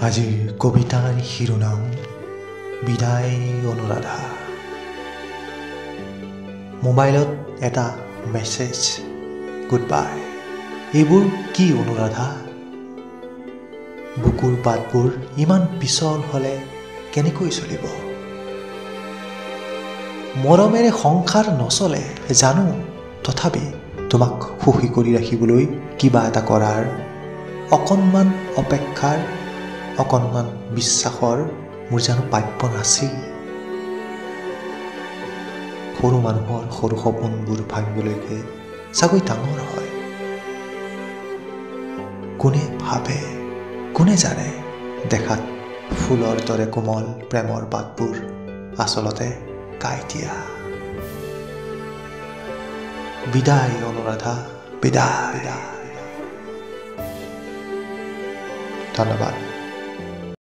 আজিৰ কবিতাৰ শিৰোনাম বিদায় অনুৰাধা। মোবাইলত এটা মেছেজ, গুড বাই। এইবোৰ কি অনুৰাধা? বুকুৰ পাতবোৰ ইমান পিছল হ'লে কেনেকৈ চলিব? মৰমেৰে সংসাৰ নচলে জানো, তথাপি তোমাক সুখী কৰি ৰাখিবলৈ কিবা এটা কৰাৰ, অকণমান অপেক্ষাৰ, অকণমান বিশ্বাসৰ মোৰ জানো প্ৰাপ্য নাছিল। সৰু মানুহৰ সৰু সপোনবোৰ ভাঙিবলৈকে চাগৈ ডাঙৰ হয়। কোনে ভাবে, কোনে জানে, দেখাত ফুলৰ দৰে কোমল প্ৰেমৰ পাতবোৰ আচলতে কাইটিয়া। বিদায় অনুৰাধা, বিদায়। ধন্যবাদ।